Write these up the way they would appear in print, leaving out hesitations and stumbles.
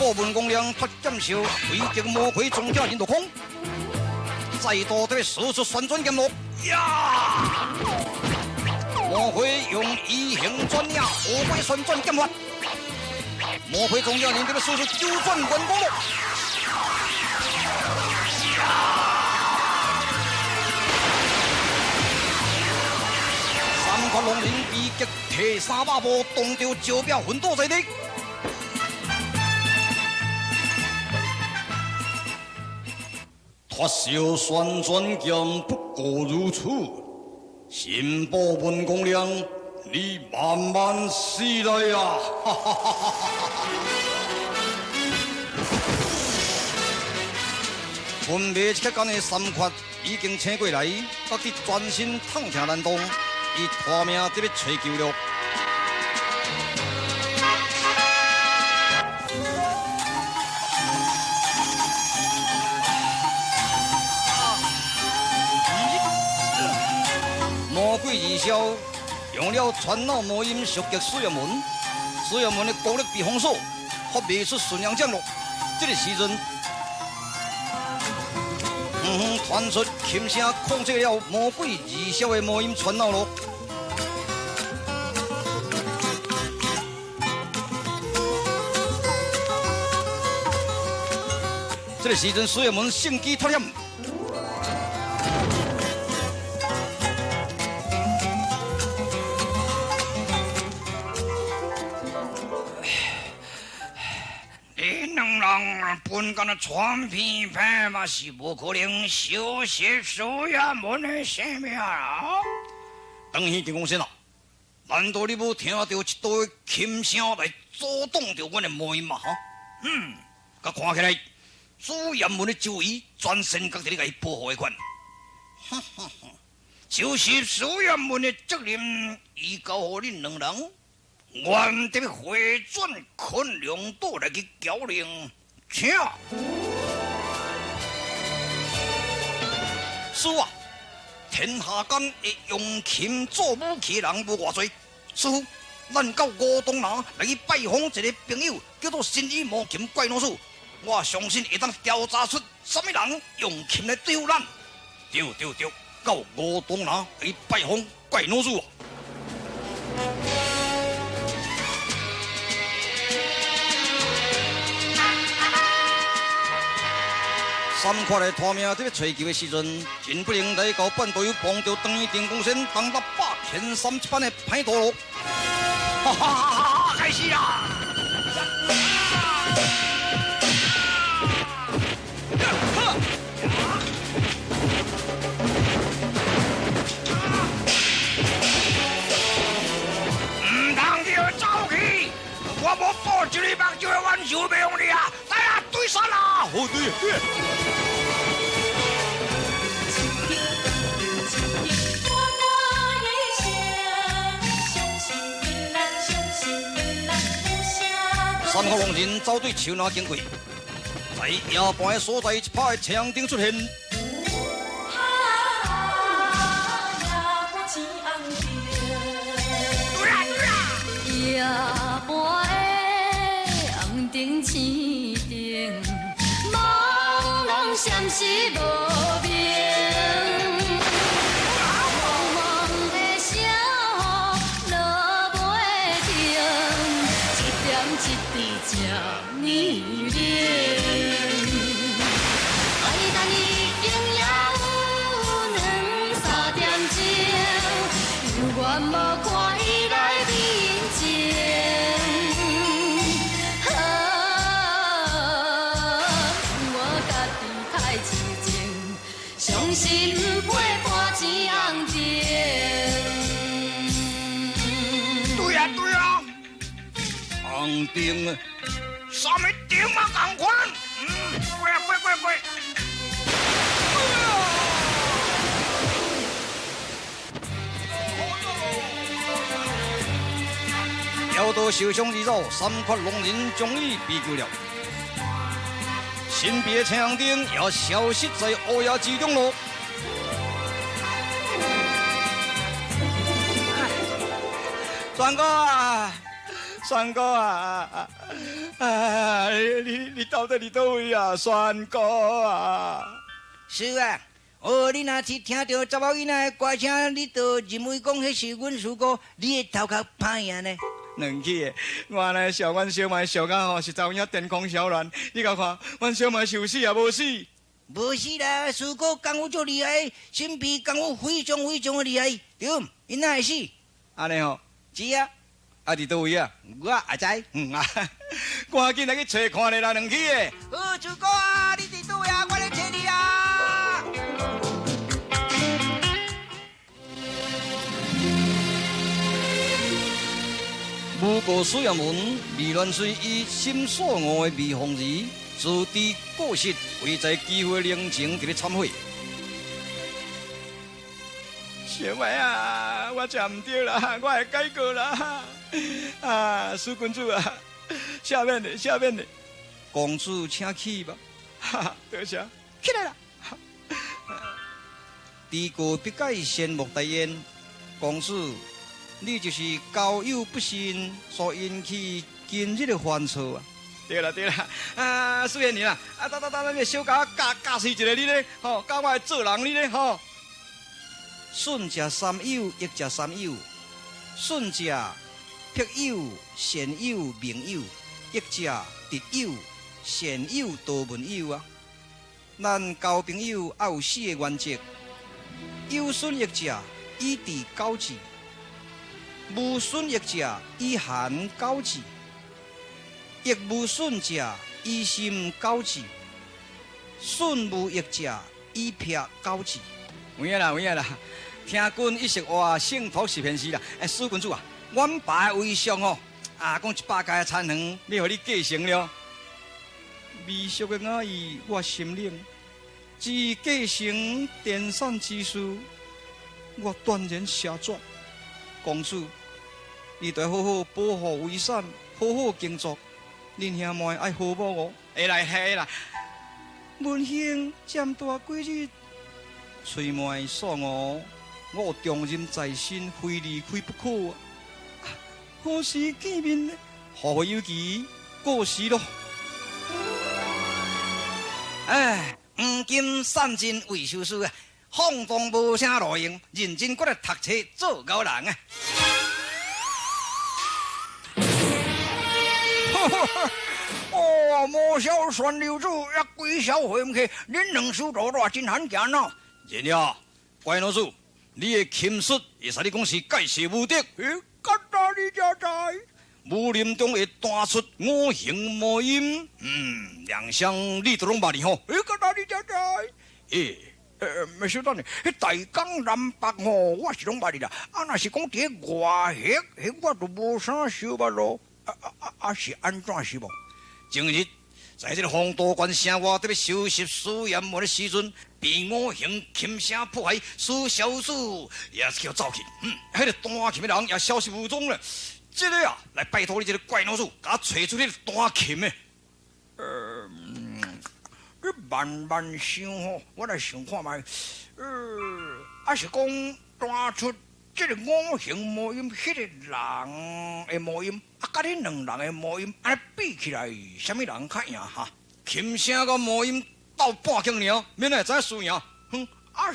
部文公亮脱剑袖，为敌魔鬼中家人落空，再度对使出旋转剑路呀！魔鬼用移形转压，魔鬼旋转剑法，魔鬼中家人对使出九转文公路。三块龙鳞逼击铁三把步，动着招标魂斗在地。脱手旋转剑不过如此，心宝文公亮，你慢慢死来呀！哈哈哈哈哈！分别切干的三块已经请过来，各地专心探听难动，伊拖命这要吹救了。魔鬼二枭用了传脑魔音袭击水阳门，水阳门的高力避风锁发未出顺阳降落。这个时阵，传出琴声控制了魔鬼二枭的魔音传脑路。这个时阵，水阳门乘机脱险。本干的传皮牌嘛是不可能休息收衙门的性命啊！当时陈公先啊，难道你无听到一道琴声来阻挡着阮的魔音嘛？哈，甲看起来主衙门的周围全身各地你甲伊保护的款，就是主衙门的责任，伊交互恁两人，原得回转昆仑岛来去交令。请，师傅啊，天下间会用琴做武器的人无偌多。师傅，咱到吴东南来去拜访一个朋友，叫做神医魔琴怪老师。我相信会当调查出什么人用琴来对付咱。对，到吴东南来去拜访怪老师啊。三块来拖命这个吹球的时阵，真不能来到半途又碰到等于电光线当到8天3班的歹道路，哈哈哈哈！开始啊！唔通就走去，我无报一日目就会完手袂用你啊！来啊，对杀啦！好对。三个龙人走对树林经过，在夜半的所在，一拍枪顶出现。夜半的红灯青灯，朦胧闪烁无明。你灵，爱等你永也有2、3点钟，犹原无看伊来面前。我家己太痴情，伤心不配半钱红锭。对啊，红锭。什么顶嘛同款？过！妖道受伤之后，三块龙人终于避救了。神秘的青红灯也消失在乌鸦之中了。专哥啊！宣哥啊，你到底伫倒位啊，宣哥啊？是啊，你若是听到查某囡仔的歌声，你就认为讲迄是阮师哥，你的头壳歹呀呢？两起的，我呢笑阮小妹笑甲吼，实在有影电光小乱。你甲看，阮小妹是有死也无死。无是啦，师哥功夫足厉害，身边功夫非常非常的厉害，对，因哪会死？安尼吼，是啊，啊伫倒位啊？我也知。啊，赶紧来去找看咧啦，两起的。好，师哥啊，你伫倒位啊？我来找你啊！武过苏阳门，未乱水以心所悟的未逢时，自知过失，为在机会凌晨伫咧忏悔。小妹啊，我真唔对啦，我会改过啦。啊，苏君主啊，下面的下面的，公主请起吧。哈，多谢，起来啦。知过必改善莫大焉，公主。你就是交友不慎所引起今日的烦躁啊！对啦对啦，啊，虽然你啦，啊，等，你小家教示一下你咧，吼，教我做人你咧，吼。顺者三友，逆者三友。顺者僻友、善友、名友；逆者直友、善友、道门友啊。咱交朋友要有四个原则：友顺逆者，以弟交志。无顺逆者，以寒交志；逆无顺者，以心交志；顺无逆者，以癖交志。有影啦，听君一席话，幸福是片时啦。史君主啊，阮爸的威相吼，讲100家的田园，要互你继承了。微俗的雅意我心领，至继承电sản之事，我断然下转。公主。你得好好保护遗产，好好耕作。恁兄妹爱好保我。会来。文兄占大几日，催妹所我，我有重任在身，非离开不可啊！何时见面呢？后会有期，过时咯。今善尽未修书啊，放荡无声路用，认真过来读册做高人啊！莫笑酸溜子，一鬼小回唔去，恁两手多大真罕见呐！人呀，怪老祖，你的琴术会使你讲是盖世无敌。干哪你才知？武林中会弹出五行魔音，亮相你都拢捌哩吼。干哪你才知？没晓得呢。迄大江南北吼，我是拢捌哩啦。若是讲伫外迄我都无啥想捌咯。是安怎是无？今日在这个洪都关城外，特别收拾苏炎门的时阵，被五行琴声迫害，苏小子也是叫走去。迄个弹琴的人也消失无踪了。这个啊，来拜托你这个怪老祖，给我找出迄个弹琴的。你慢慢想吼，我来想看卖。是讲弹出这个五行魔音，迄个人的魔音。甲恁两人的魔音，安尼比起来，什么人较赢哈？琴声甲魔音斗半斤尔，免会知输赢。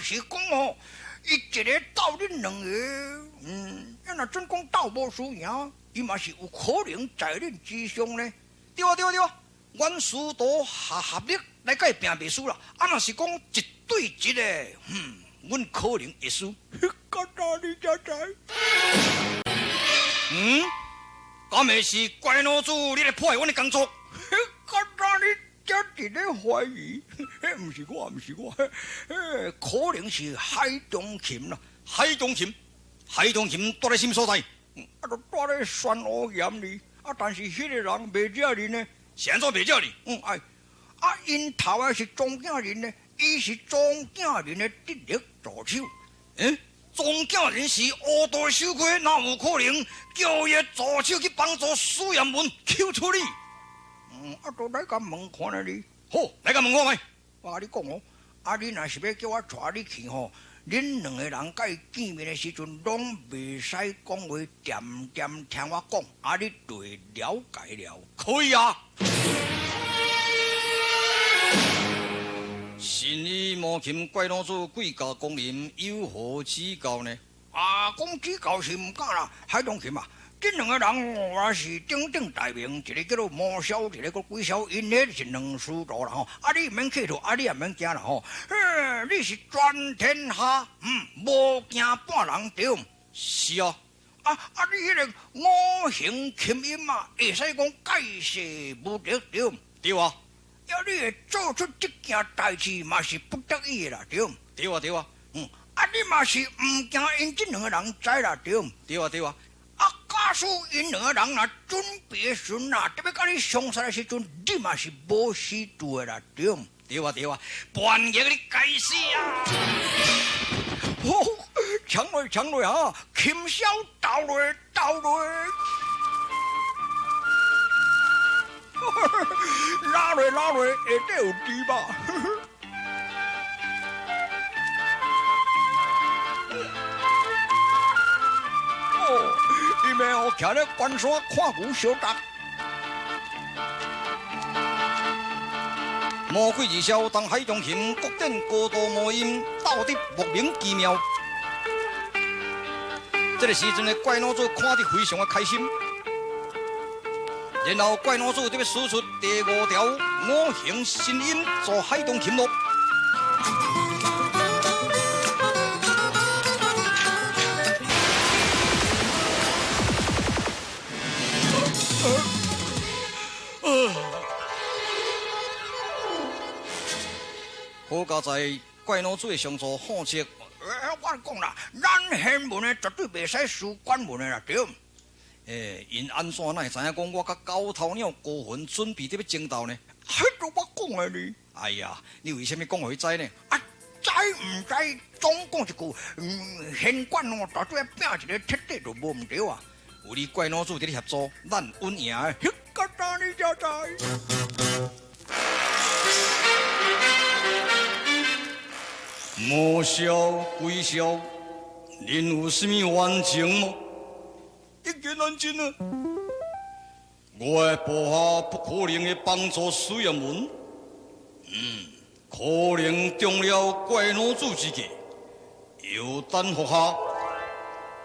是讲吼，伊一个斗恁两个，若真讲斗无输赢，伊嘛是有可能在恁之上呢。对啊，阮师徒合力来甲伊拼袂输啦。若是讲一对一的，阮可能会输。干哪你才知？敢会是怪老祖你来破坏阮的工作？干哪你才伫咧怀疑？毋是我，可能是海中琴啦。海中琴住在什么所在？就住在宣武岩里。但是迄个人袂惹人呢。是安怎袂惹人？因头的是庄稼人呢，伊是庄稼人的得力助手。庄稼人是乌道守规，哪有可能叫伊助手去帮助苏炎门救出你？都来甲问看咧你。好，来甲问看卖。我甲你讲哦，你若是要叫我带你去吼，恁两个人甲伊见面的时阵，拢袂使讲话，点点听我讲，啊，你就会了解了。可以啊。新衣魔琴怪老祖贵教光临，有何指教呢？啊，讲指教是毋敢啦，海东琴啊，这两个人我是鼎鼎大名，一个叫做魔霄，一个叫鬼霄，因迄是两师徒啦吼。啊，你免客套，啊，你也免惊啦吼。你是全天下无惊半人对。是啊。啊，你迄个五行琴音啊，会使讲盖世无敌对。对啊。要你会做出这件代志，嘛是不得已的啦对。对啊对啊。你嘛是唔惊因这两个人知啦对。对啊对啊。假使因两个人若准备时呐，特别甲你相杀的时阵，你嘛是无死住的啦对。对啊对啊，半夜你该死啊！抢落啊！琴箫倒落，拉落，下底有猪吧？伊要徛咧关山看牛小达。魔鬼二箫当海中琴，各点高度魔音，到底莫名其妙。这个时阵的怪老祖看得非常的开心，然后怪老祖就要使出第5条五行新音做海中琴咯。好佳在怪老祖的上座好色。我讲啦，咱县文的绝对袂使输官文的啦，对。因安怎哪会知影讲我甲高头鸟高魂准备伫要争斗呢？迄都我讲的呢。哎呀，你为什么讲互伊知呢？知唔知？总讲一句，县官哦，大做拼一个彻底就无唔对啊。有你怪老祖伫咧协助，咱稳赢的。迄个当你才知。魔箫、鬼箫，恁有甚物冤情吗？一言难尽啊！我的部下不可能会帮助苏彦文，可能中了怪老祖之计，有等服下，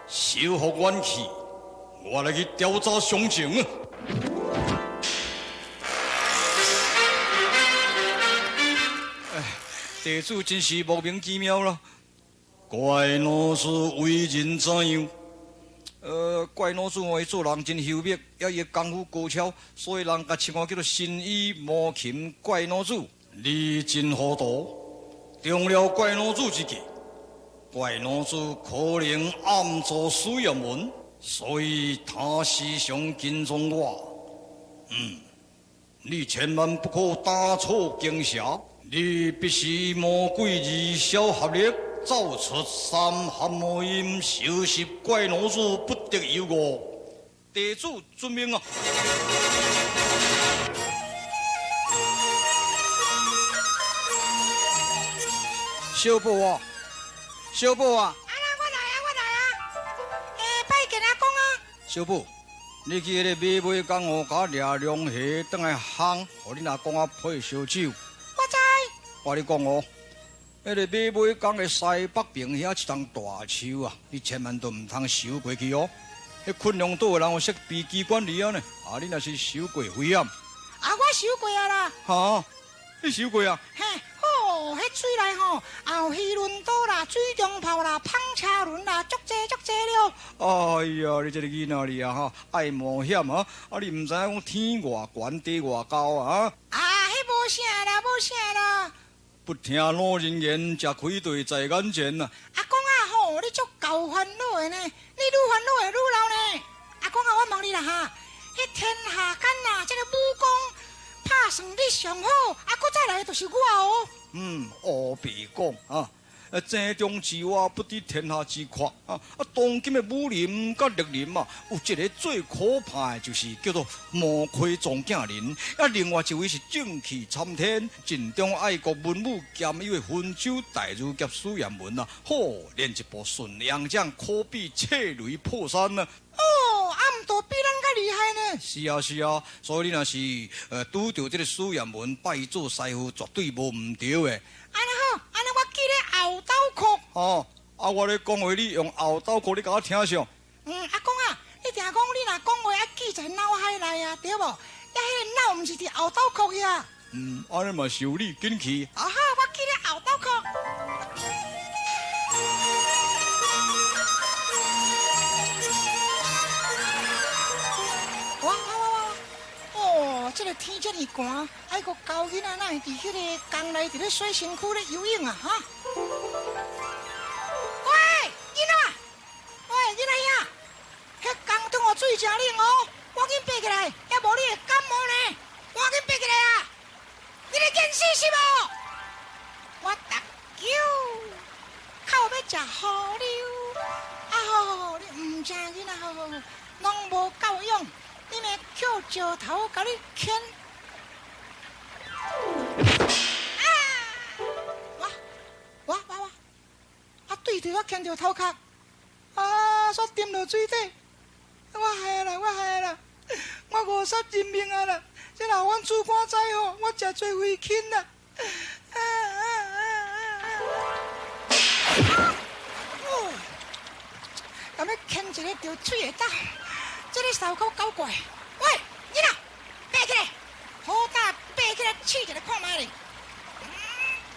收复元气，我来去调查详情啊！地主真是莫名其妙啦！怪老祖为人怎样？怪老祖伊做人真幽默，也伊功夫高超，所以人甲称我叫做新衣魔琴怪老祖。你真糊涂，中了怪老祖之计。怪老祖可能暗做苏彦文，所以他时常跟踪我。你千万不可打错惊吓。你必须魔鬼二箫合力，奏出三合魔音，收拾怪老祖不得有误。地主遵命啊！小宝啊，小宝啊！我来啊！拜见阿公啊！小宝，你去迄个马尾港湖甲掠龙虾，转来烘，互恁阿公啊配烧酒。我知。我你讲哦，迄个马尾港的西北边遐一丛大树啊，你千万都唔通收过去哦。迄昆阳岛的人有设飞机管理啊呢，你若是收过危险。我收过啊啦。哈，你收过啊？嘿，迄水内吼，后鱼轮岛啦、水中炮啦、碰车轮啦，足济了。哎呀，你这个囡仔你啊哈，爱冒险啊！你唔知影讲天外悬地外高啊？迄无啥啦。不听老人言，吃亏对在眼前呐。阿公啊吼，你足够烦恼的呢，你愈烦恼会愈老呢。阿公啊，我问你啦哈，迄天下间呐，这个武功拍算你上好，搁再来就是我哦。何必讲啊？井中之蛙不知天下之阔啊！当今的武林甲绿林嘛，有一个最可怕的就是叫做魔魁撞镜人，另外一位是正气参天、尽忠爱国文武兼一位分州大儒甲苏彦文啊！连一部《顺阳将》可比赤雷破山啊！毋过比咱较厉害呢。是啊是啊，所以你若是拄着这个苏彦文拜伊做师傅，绝对无毋对的。安尼好，安尼我记咧后斗曲。我咧讲话，你用后斗曲，你甲我听上。阿公啊，你定讲你若讲话记在脑海内啊，对无？迄个脑毋是伫后斗曲呀。安尼嘛是有理，紧去。好，我记咧后斗曲。这个天这么寒，还个高囡仔哪会伫迄个江内伫咧水身躯咧游泳啊？哈！喂，囡仔，喂，囡仔兄，迄江中哦水真冷哦，赶紧爬起来，要无你会感冒呢。赶紧爬起来啊！你咧见死是无？我逐球靠要食好溜，你唔知囡仔拢无教养。你咪翘石头，甲你牵我对着我牵着头壳，煞沉落水底，我害啦，我50人命啊啦！这若阮主管知吼，我食做危险啦！咁要牵一个条水的刀。这个烧烤搞怪，喂，囡仔，爬起来，好大爬起来，试一下看卖哩。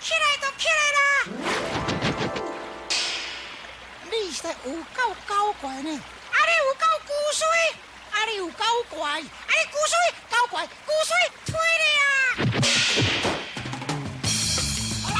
起来都起来啦！你实在有够搞怪呢，你有够古水，你有够怪，你古水搞怪，古水推你啊！来，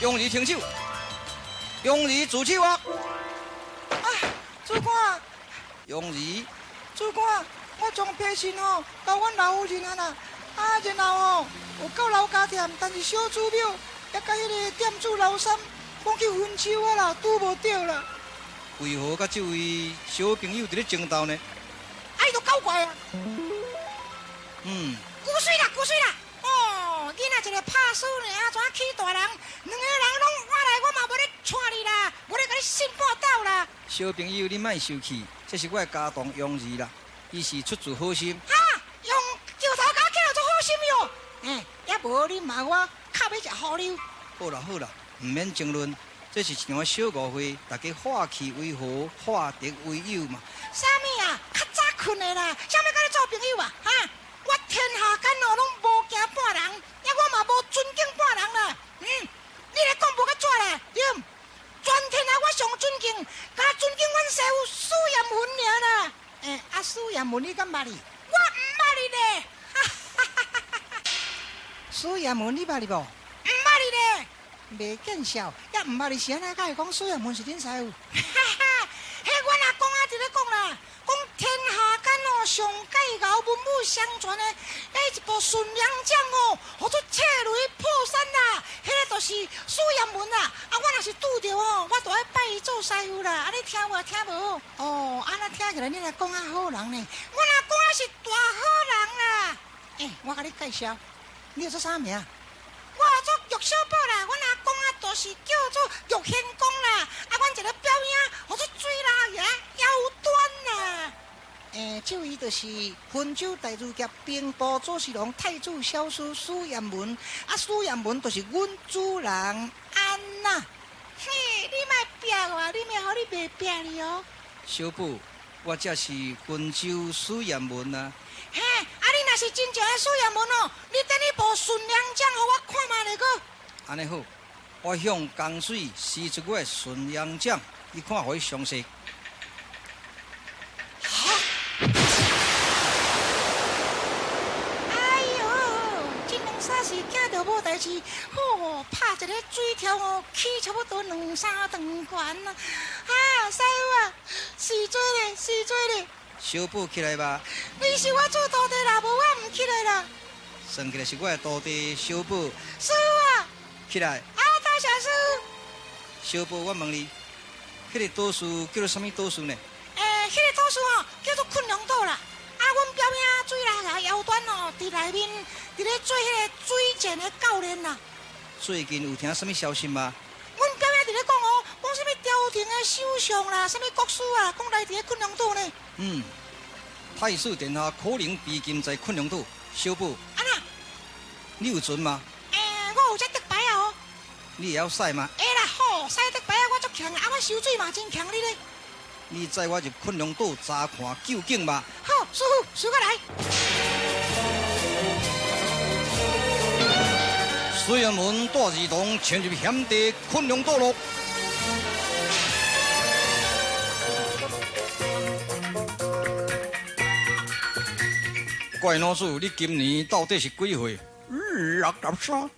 用力停手，用力自手啊！主管，用力。主管，我从批信吼到阮老夫人啊啦，然后有到老家店，但是小祖庙也甲迄个店主老三讲去分手啊啦，拄无着啦。为何甲这位小朋友伫咧争斗呢？伊都搞怪啊！古水啦！囡仔一个拍输呢，怎起大人？两个人拢我来，我嘛无咧带你啦，无咧甲你信报道啦。小朋友，你莫生气，这是我的家当用字啦，伊是出自好心。用石头甲起来做好心哟！也无你骂我靠要食好溜。好啦，唔免争论，这是一场小误会，大家化气为和，化敌为友嘛。啥物啊？较早困的啦，啥物甲你做朋友啊？我天下间哦，拢无惊半人，我嘛无尊敬半人啦。你来讲无甲怎啦？对，全天下我上尊敬，甲尊敬阮师傅苏彦文尔啦。苏彦文你敢捌哩？我唔捌哩咧。苏彦文你捌哩无？唔捌哩咧。袂见笑，也唔捌哩是安怎甲会讲苏彦文是恁师傅？迄阮阿公仔伫咧讲啦。讲天下间哦，上介绍文武相传的，一部《顺阳将》哦，好出赤雷破山啦，迄个就是苏彦文啦。我若是拄着哦，我就要拜伊做师傅啦。你听无？听无？安那听起来你若讲好人呢？阮阿公仔是大好人啦。我甲你介绍，你叫做啥名？我做玉小宝啦，阮阿公仔就是叫做玉仙公啦。阮一个表兄，好出水啦爷腰端啦。这位就是温州大儒甲兵部左侍郎太子小叔苏彦文，苏彦文就是阮主人安娜。嘿，你莫逼我，你莫互你袂逼你哦。小宝，我这是温州苏彦文啊。嘿，你若是真正的苏彦文哦，你等你部《顺阳将》互我看卖咧个。安尼好，我向江水施出我的顺阳掌，你看互伊详细。着无代志，哦，拍一个水条哦，起差不多2、3顿悬啊！啊，师傅啊，是做咧，是做咧。小宝起来吧，你是我做徒弟啦，无我唔起来啦。算起来是我的徒弟小宝，师傅啊，起来。啊，大谢师傅。小宝，我问你，迄个倒数叫做什么倒数呢？迄个倒数哦，叫做困龙倒啦。啊，阮表兄水来啊腰端哦，伫内面伫咧做迄个水剑的教练啦。最近有听什么消息吗？阮表兄伫咧讲哦，讲什么朝廷的首相啦，什么国师啊，讲来伫咧困龙岛呢。太师殿下可能逼近在困龙岛。小宝，安那？你有准吗？我有这得牌啊哦。你也要赛吗？会啦，好，使得牌啊，我足强，啊，我收水嘛真强，你咧？你载我入困龙岛查看究竟吧。好，师傅，随我来。水阳门带儿童潜入险地困龙岛咯。怪老师，你今年到底是几岁？63。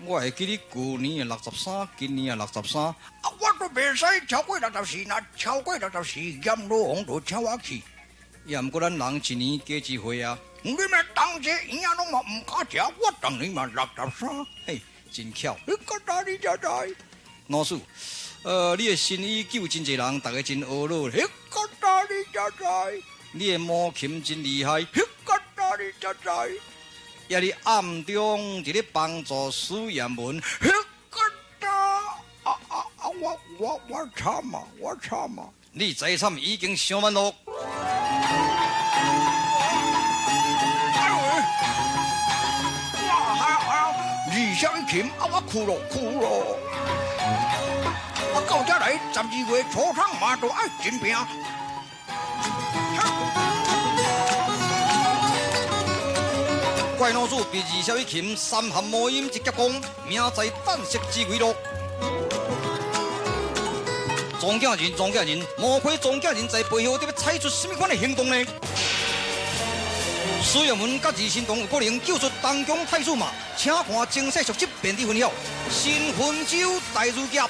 我会记你旧年的63，今年的63。啊，我都袂使超过64，若超过64，阎罗王就请我去。也毋过咱人一年加一岁啊。你们当这营养拢嘛唔敢食，我当年嘛63。嘿，真巧。你个哪里才知？老师，你的新衣救真侪人，大家真懊恼。你个哪里才知？你的摸琴真厉害。你个哪里才知？也你暗中伫咧帮助苏彦文。你个哪？我惨嘛，我惨嘛！你财产已经上万咯。二小一琴啊，我哭咯！我到这来12月初场嘛，都爱真拼。怪老鼠被二小一琴3项魔音一夹攻，命在旦夕之归咯。庄稼人，莫非庄稼人在背后要采取什么款的行动呢？苏耀文甲二神童有可能救出东宫太子嘛？请看精细续集便知分晓。新魂酒大如夹。